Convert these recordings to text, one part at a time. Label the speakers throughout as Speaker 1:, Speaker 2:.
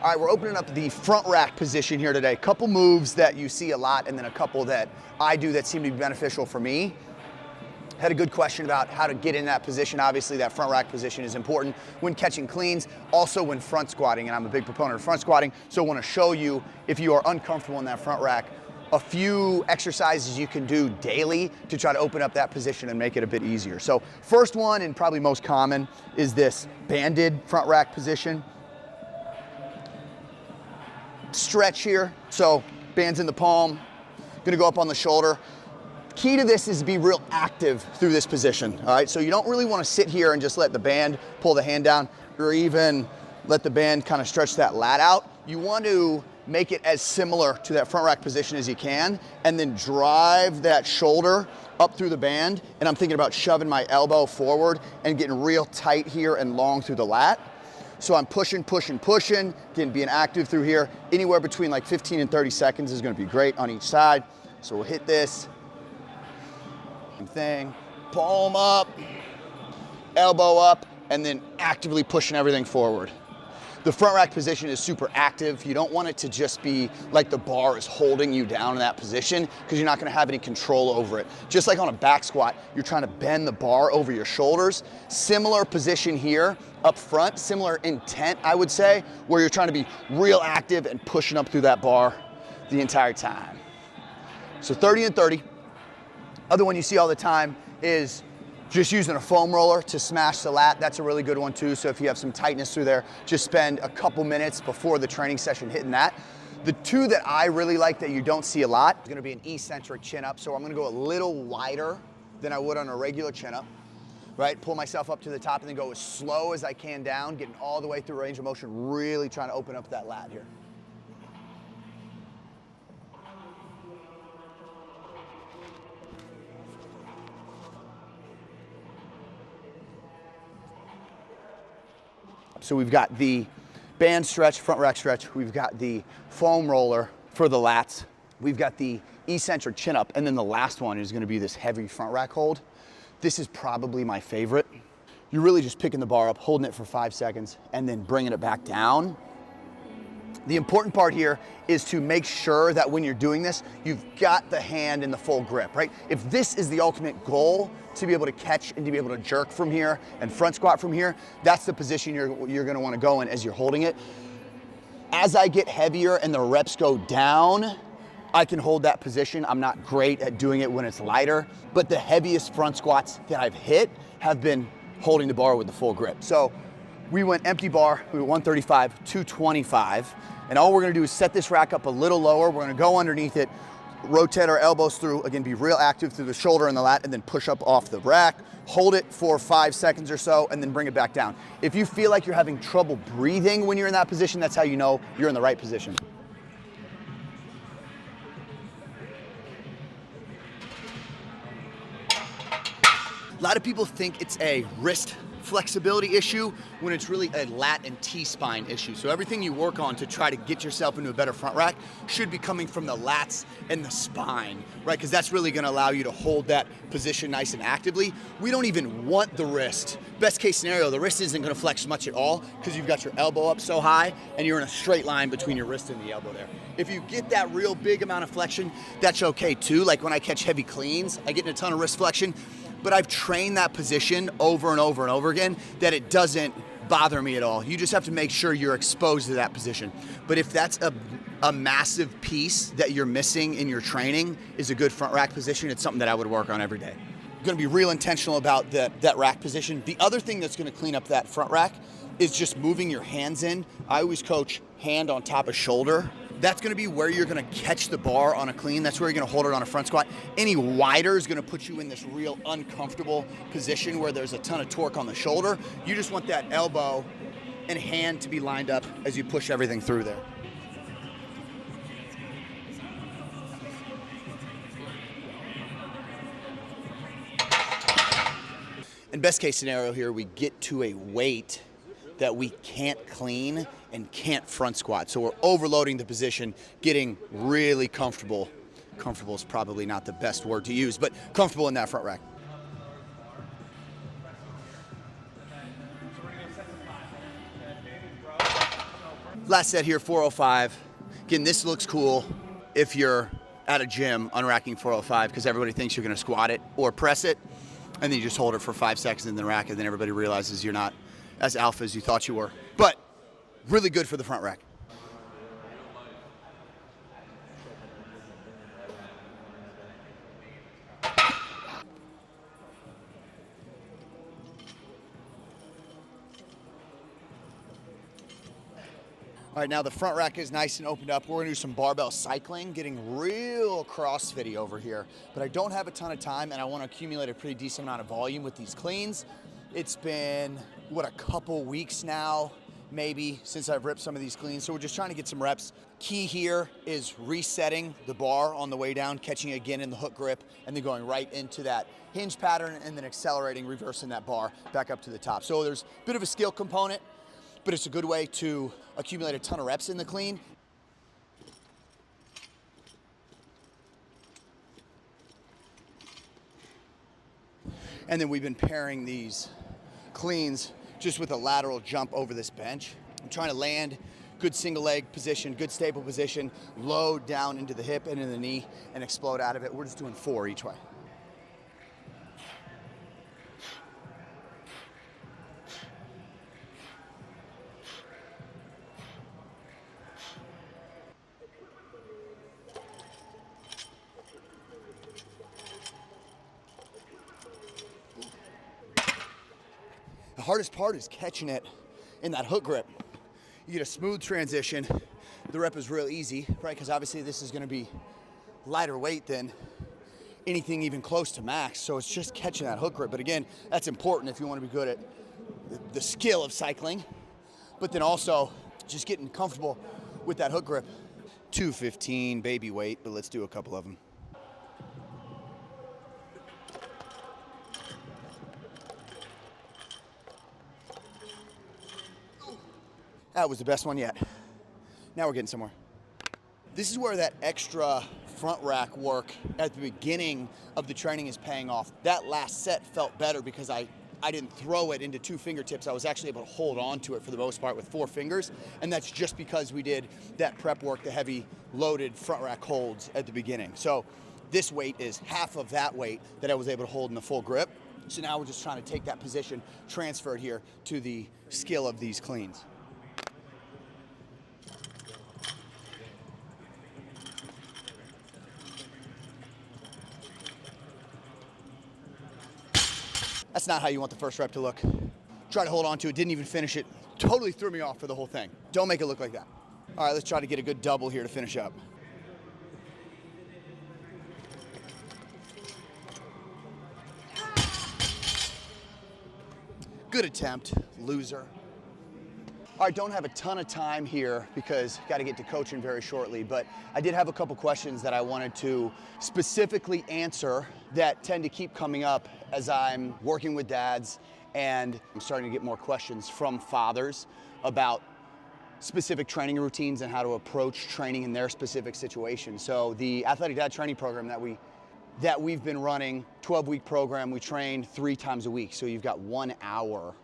Speaker 1: All right, we're opening up the front rack position here today. Couple moves that you see a lot and then a couple that I do that seem to be beneficial for me. Had a good question about how to get in that position. Obviously, that front rack position is important when catching cleans, also when front squatting, and I'm a big proponent of front squatting, so I want to show you, if you are uncomfortable in that front rack, a few exercises you can do daily to try to open up that position and make it a bit easier. So first one, and probably most common, is this banded front rack position. Stretch here, so bands in the palm, gonna go up on the shoulder. Key to this is to be real active through this position, all right? So you don't really wanna sit here and just let the band pull the hand down, or even let the band kind of stretch that lat out. You want to make it as similar to that front rack position as you can, and then drive that shoulder up through the band. And I'm thinking about shoving my elbow forward and getting real tight here and long through the lat. So I'm pushing, again, being active through here. Anywhere between like 15 and 30 seconds is gonna be great on each side. So we'll hit this. Same thing, palm up, elbow up, and then actively pushing everything forward. The front rack position is super active. You don't want it to just be like the bar is holding you down in that position, because you're not gonna have any control over it. Just like on a back squat, you're trying to bend the bar over your shoulders. Similar position here up front, similar intent, I would say, where you're trying to be real active and pushing up through that bar the entire time. So 30 and 30. Other one you see all the time is just using a foam roller to smash the lat. That's a really good one too. So if you have some tightness through there, just spend a couple minutes before the training session hitting that. The two that I really like that you don't see a lot is gonna be an eccentric chin up. So I'm gonna go a little wider than I would on a regular chin up, right? Pull myself up to the top and then go as slow as I can down, getting all the way through range of motion, really trying to open up that lat here. So we've got the band stretch, front rack stretch. We've got the foam roller for the lats. We've got the eccentric chin up. And then the last one is gonna be this heavy front rack hold. This is probably my favorite. You're really just picking the bar up, holding it for 5 seconds, and then bringing it back down. The important part here is to make sure that when you're doing this, you've got the hand in the full grip, right? If this is the ultimate goal, to be able to catch and to be able to jerk from here and front squat from here, that's the position you're gonna wanna go in as you're holding it. As I get heavier and the reps go down, I can hold that position. I'm not great at doing it when it's lighter, but the heaviest front squats that I've hit have been holding the bar with the full grip. So we went empty bar, we went 135, 225, and all we're gonna do is set this rack up a little lower. We're gonna go underneath it, rotate our elbows through, again, be real active through the shoulder and the lat, and then push up off the rack, hold it for 5 seconds or so, and then bring it back down. If you feel like you're having trouble breathing when you're in that position, that's how you know you're in the right position. A lot of people think it's a wrist flexibility issue when it's really a lat and T-spine issue. So everything you work on to try to get yourself into a better front rack should be coming from the lats and the spine, right? Because that's really gonna allow you to hold that position nice and actively. We don't even want the wrist. Best case scenario, the wrist isn't gonna flex much at all because you've got your elbow up so high and you're in a straight line between your wrist and the elbow there. If you get that real big amount of flexion, that's okay too. Like when I catch heavy cleans, I get in a ton of wrist flexion, but I've trained that position over and over and over again that it doesn't bother me at all. You just have to make sure you're exposed to that position. But if that's a massive piece that you're missing in your training is a good front rack position, it's something that I would work on every day. I'm gonna be real intentional about that rack position. The other thing that's gonna clean up that front rack is just moving your hands in. I always coach hand on top of shoulder. That's gonna be where you're gonna catch the bar on a clean. That's where you're gonna hold it on a front squat. Any wider is gonna put you in this real uncomfortable position where there's a ton of torque on the shoulder. You just want that elbow and hand to be lined up as you push everything through there. In best case scenario here, we get to a weight that we can't clean and can't front squat. So we're overloading the position, getting really comfortable. Comfortable is probably not the best word to use, but comfortable in that front rack. Last set here, 405. Again, this looks cool if you're at a gym unracking 405 because everybody thinks you're gonna squat it or press it, and then you just hold it for 5 seconds in the rack, and then everybody realizes you're not as alpha as you thought you were. But really good for the front rack. All right, now the front rack is nice and opened up. We're gonna do some barbell cycling, getting real CrossFit-y over here. But I don't have a ton of time, and I wanna accumulate a pretty decent amount of volume with these cleans. It's been, what, a couple weeks now, maybe, since I've ripped some of these cleans. So we're just trying to get some reps. Key here is resetting the bar on the way down, catching again in the hook grip, and then going right into that hinge pattern, and then accelerating, reversing that bar back up to the top. So there's a bit of a skill component, but it's a good way to accumulate a ton of reps in the clean. And then we've been pairing these cleans just with a lateral jump over this bench. I'm trying to land good single leg position, good stable position, load down into the hip and into the knee and explode out of it. We're just doing 4 each way. The hardest part is catching it in that hook grip. You get a smooth transition. The rep is real easy, right? Because obviously this is gonna be lighter weight than anything even close to max. So it's just catching that hook grip. But again, that's important if you wanna be good at the skill of cycling, but then also just getting comfortable with that hook grip. 215 baby weight, but let's do a couple of them. That was the best one yet. Now we're getting somewhere. This is where that extra front rack work at the beginning of the training is paying off. That last set felt better because I didn't throw it into 2 fingertips. I was actually able to hold on to it for the most part with 4 fingers. And that's just because we did that prep work, the heavy loaded front rack holds at the beginning. So this weight is half of that weight that I was able to hold in the full grip. So now we're just trying to take that position transferred here to the skill of these cleans. That's not how you want the first rep to look. Try to hold on to it, didn't even finish it. Totally threw me off for the whole thing. Don't make it look like that. All right, let's try to get a good double here to finish up. Good attempt, loser. All right, don't have a ton of time here because got to get to coaching very shortly, but I did have a couple questions that I wanted to specifically answer that tend to keep coming up as I'm working with dads, and I'm starting to get more questions from fathers about specific training routines and how to approach training in their specific situation. So the Athletic Dad Training Program that we've been running, 12-week program, we train 3 times a week. So you've got 1 hour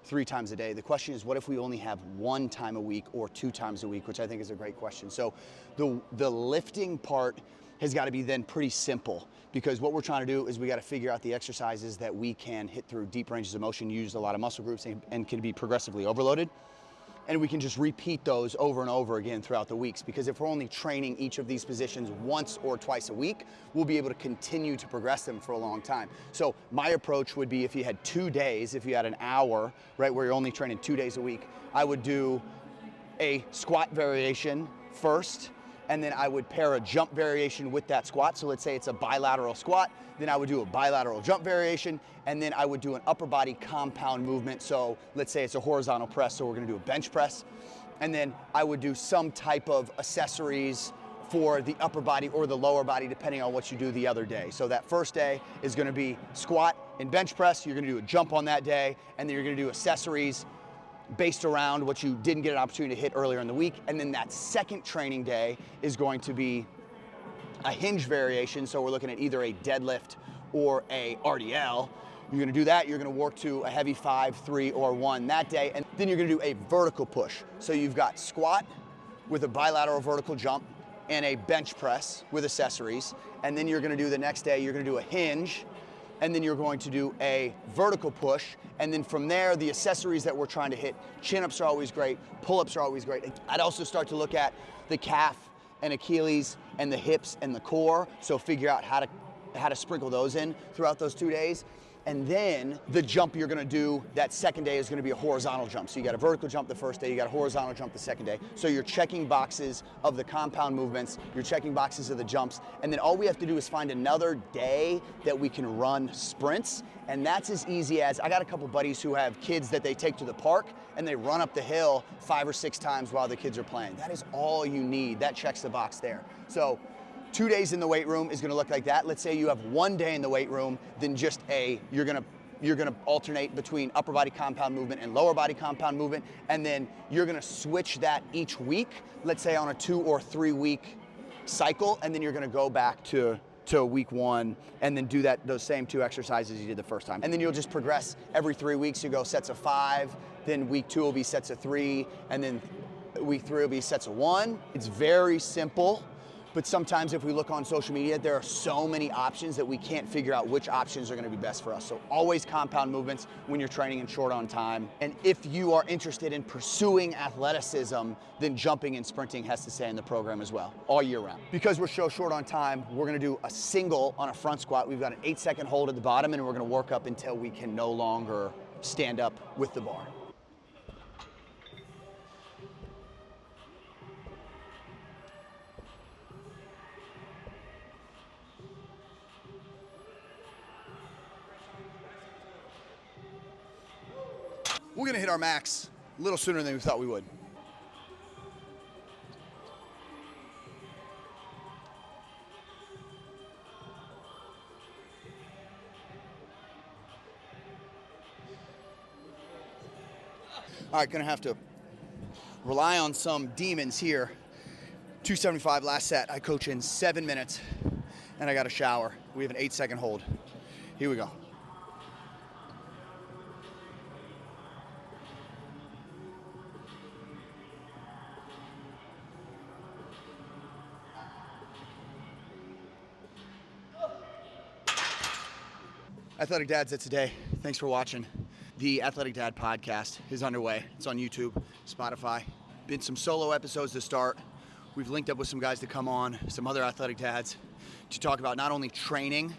Speaker 1: 3 times a day. The question is, what if we only have 1 time a week or 2 times a week, which I think is a great question. So the lifting part has got to be then pretty simple, because what we're trying to do is we got to figure out the exercises that we can hit through deep ranges of motion, use a lot of muscle groups, and can be progressively overloaded. And we can just repeat those over and over again throughout the weeks, because if we're only training each of these positions once or twice a week, we'll be able to continue to progress them for a long time. So my approach would be, if you had 2 days, if you had an hour, right, where you're only training 2 days a week, I would do a squat variation first, and then I would pair a jump variation with that squat. So let's say it's a bilateral squat, then I would do a bilateral jump variation, and then I would do an upper body compound movement. So let's say it's a horizontal press, so we're gonna do a bench press. And then I would do some type of accessories for the upper body or the lower body, depending on what you do the other day. So that first day is gonna be squat and bench press, you're gonna do a jump on that day, and then you're gonna do accessories based around what you didn't get an opportunity to hit earlier in the week. And then that second training day is going to be a hinge variation. So we're looking at either a deadlift or a RDL You're gonna do that, you're gonna work to a heavy 5, 3, or 1 that day, and then you're gonna do a vertical push. So you've got squat with a bilateral vertical jump and a bench press with accessories, and then you're gonna do the next day, you're gonna do a hinge, and then you're going to do a vertical push, and then from there, the accessories that we're trying to hit, chin-ups are always great, pull-ups are always great. I'd also start to look at the calf and Achilles and the hips and the core, so figure out how to sprinkle those in throughout those 2 days. And then the jump you're gonna do that second day is gonna be a horizontal jump. So you got a vertical jump the first day, you got a horizontal jump the second day. So you're checking boxes of the compound movements, you're checking boxes of the jumps, and then all we have to do is find another day that we can run sprints. And that's as easy as, I got a couple buddies who have kids that they take to the park and they run up the hill 5 or 6 times while the kids are playing. That is all you need, that checks the box there. So 2 days in the weight room is gonna look like that. Let's say you have 1 day in the weight room, then just you're gonna alternate between upper body compound movement and lower body compound movement, and then you're gonna switch that each week, let's say on a 2 or 3 week cycle, and then you're gonna go back to week 1 and then do those same 2 exercises you did the first time. And then you'll just progress every 3 weeks. You go sets of 5, then week 2 will be sets of 3, and then week 3 will be sets of 1. It's very simple. But sometimes if we look on social media, there are so many options that we can't figure out which options are gonna be best for us. So always compound movements when you're training and short on time. And if you are interested in pursuing athleticism, then jumping and sprinting has to stay in the program as well, all year round. Because we're so short on time, we're gonna do a single on a front squat. We've got an 8-second hold at the bottom, and we're gonna work up until we can no longer stand up with the bar. We're gonna hit our max a little sooner than we thought we would. All right, gonna have to rely on some demons here. 275 last set. I coach in 7 minutes and I got a shower. We have an 8-second hold. Here we go. Athletic Dads, that's today. Thanks for watching. The Athletic Dad podcast is underway. It's on YouTube, Spotify. Been some solo episodes to start. We've linked up with some guys to come on, some other athletic dads, to talk about not only training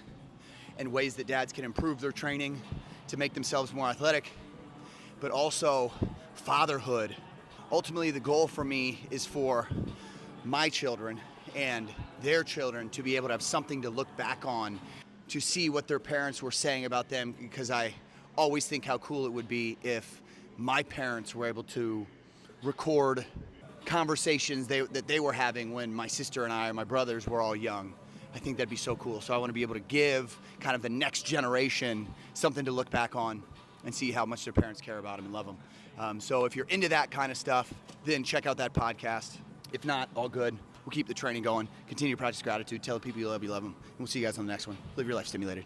Speaker 1: and ways that dads can improve their training to make themselves more athletic, but also fatherhood. Ultimately, the goal for me is for my children and their children to be able to have something to look back on, to see what their parents were saying about them, because I always think how cool it would be if my parents were able to record conversations that they were having when my sister and I or my brothers were all young. I think that'd be so cool. So I want to be able to give kind of the next generation something to look back on and see how much their parents care about them and love them. So if you're into that kind of stuff, then check out that podcast. If not, all good. We'll keep the training going. Continue to practice gratitude. Tell the people you love them. And we'll see you guys on the next one. Live your life stimulated.